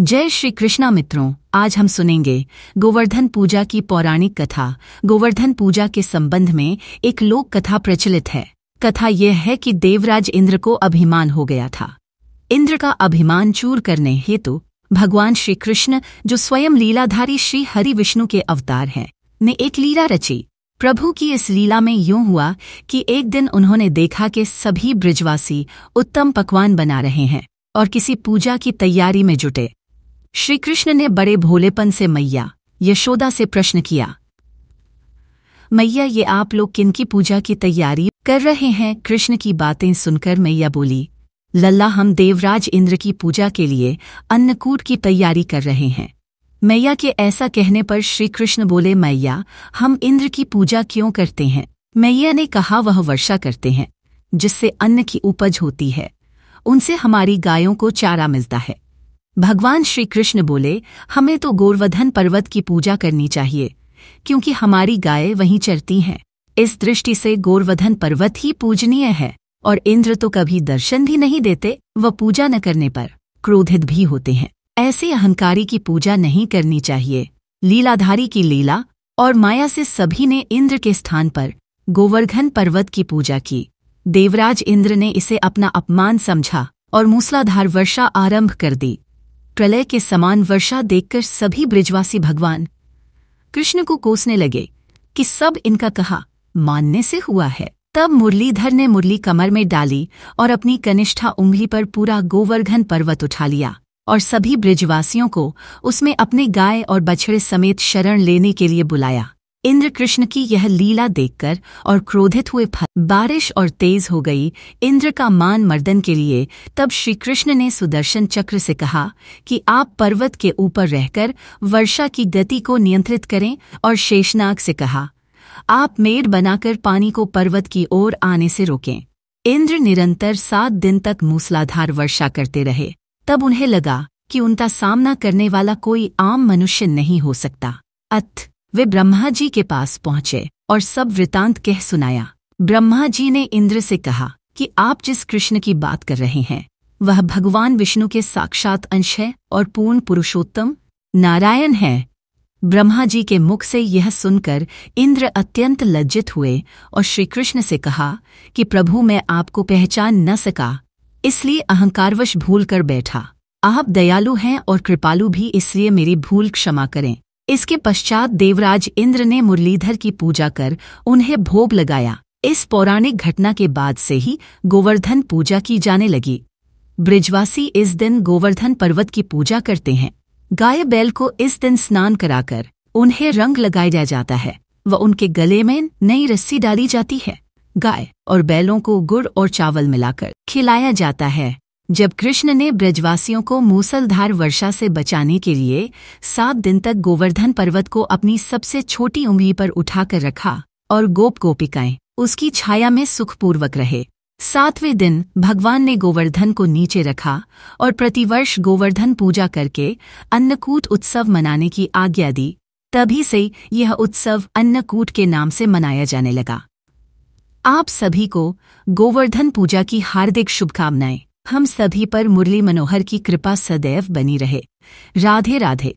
जय श्री कृष्णा मित्रों, आज हम सुनेंगे गोवर्धन पूजा की पौराणिक कथा। गोवर्धन पूजा के संबंध में एक लोक कथा प्रचलित है। कथा यह है कि देवराज इंद्र को अभिमान हो गया था। इंद्र का अभिमान चूर करने हेतु भगवान श्री कृष्ण, जो स्वयं लीलाधारी श्री हरि विष्णु के अवतार हैं, ने एक लीला रची। प्रभु की इस लीला में यूं हुआ कि एक दिन उन्होंने देखा कि सभी ब्रजवासी उत्तम पकवान बना रहे हैं और किसी पूजा की तैयारी में जुटे। श्री कृष्ण ने बड़े भोलेपन से मैया यशोदा से प्रश्न किया, मैया, ये आप लोग किनकी पूजा की तैयारी कर रहे हैं? कृष्ण की बातें सुनकर मैया बोली, लल्ला, हम देवराज इंद्र की पूजा के लिए अन्नकूट की तैयारी कर रहे हैं। मैया के ऐसा कहने पर श्री कृष्ण बोले, मैया, हम इंद्र की पूजा क्यों करते हैं? मैया ने कहा, वह वर्षा करते हैं जिससे अन्न की उपज होती है, उनसे हमारी गायों को चारा मिलता है। भगवान श्री कृष्ण बोले, हमें तो गोवर्धन पर्वत की पूजा करनी चाहिए, क्योंकि हमारी गायें वहीं चरती हैं। इस दृष्टि से गोवर्धन पर्वत ही पूजनीय है, और इंद्र तो कभी दर्शन भी नहीं देते, वह पूजा न करने पर क्रोधित भी होते हैं। ऐसे अहंकारी की पूजा नहीं करनी चाहिए। लीलाधारी की लीला और माया से सभी ने इंद्र के स्थान पर गोवर्धन पर्वत की पूजा की। देवराज इंद्र ने इसे अपना अपमान समझा और मूसलाधार वर्षा आरंभ कर दी। प्रलय के समान वर्षा देखकर सभी ब्रजवासी भगवान कृष्ण को कोसने लगे कि सब इनका कहा मानने से हुआ है। तब मुरलीधर ने मुरली कमर में डाली और अपनी कनिष्ठा उंगली पर पूरा गोवर्धन पर्वत उठा लिया और सभी ब्रजवासियों को उसमें अपने गाय और बछड़े समेत शरण लेने के लिए बुलाया। इंद्र कृष्ण की यह लीला देखकर और क्रोधित हुए बारिश और तेज हो गई इंद्र का मान मर्दन के लिए। तब श्री कृष्ण ने सुदर्शन चक्र से कहा कि आप पर्वत के ऊपर रहकर वर्षा की गति को नियंत्रित करें, और शेषनाग से कहा, आप मेढ़ बनाकर पानी को पर्वत की ओर आने से रोकें। इंद्र निरंतर 7 दिन तक मूसलाधार वर्षा करते रहे। तब उन्हें लगा कि उनका सामना करने वाला कोई आम मनुष्य नहीं हो सकता। वे ब्रह्मा जी के पास पहुंचे और सब वृतांत कह सुनाया। ब्रह्मा जी ने इंद्र से कहा कि आप जिस कृष्ण की बात कर रहे हैं, वह भगवान विष्णु के साक्षात अंश है और पूर्ण पुरुषोत्तम नारायण है। ब्रह्मा जी के मुख से यह सुनकर इंद्र अत्यंत लज्जित हुए और श्री कृष्ण से कहा कि प्रभु, मैं आपको पहचान न सका, इसलिए अहंकारवश भूल कर बैठा। आप दयालु हैं और कृपालु भी, इसलिए मेरी भूल क्षमा करें। इसके पश्चात देवराज इंद्र ने मुरलीधर की पूजा कर उन्हें भोग लगाया। इस पौराणिक घटना के बाद से ही गोवर्धन पूजा की जाने लगी। ब्रजवासी इस दिन गोवर्धन पर्वत की पूजा करते हैं। गाय बैल को इस दिन स्नान कराकर उन्हें रंग लगाया जाता है व उनके गले में नई रस्सी डाली जाती है। गाय और बैलों को गुड़ और चावल मिलाकर खिलाया जाता है। जब कृष्ण ने ब्रजवासियों को मूसलधार वर्षा से बचाने के लिए 7 दिन तक गोवर्धन पर्वत को अपनी सबसे छोटी उंगली पर उठाकर रखा और गोप गोपिकाएं उसकी छाया में सुखपूर्वक रहे, 7वें दिन भगवान ने गोवर्धन को नीचे रखा और प्रतिवर्ष गोवर्धन पूजा करके अन्नकूट उत्सव मनाने की आज्ञा दी। तभी से यह उत्सव अन्नकूट के नाम से मनाया जाने लगा। आप सभी को गोवर्धन पूजा की हार्दिक शुभकामनाएं। हम सभी पर मुरली मनोहर की कृपा सदैव बनी रहे। राधे राधे।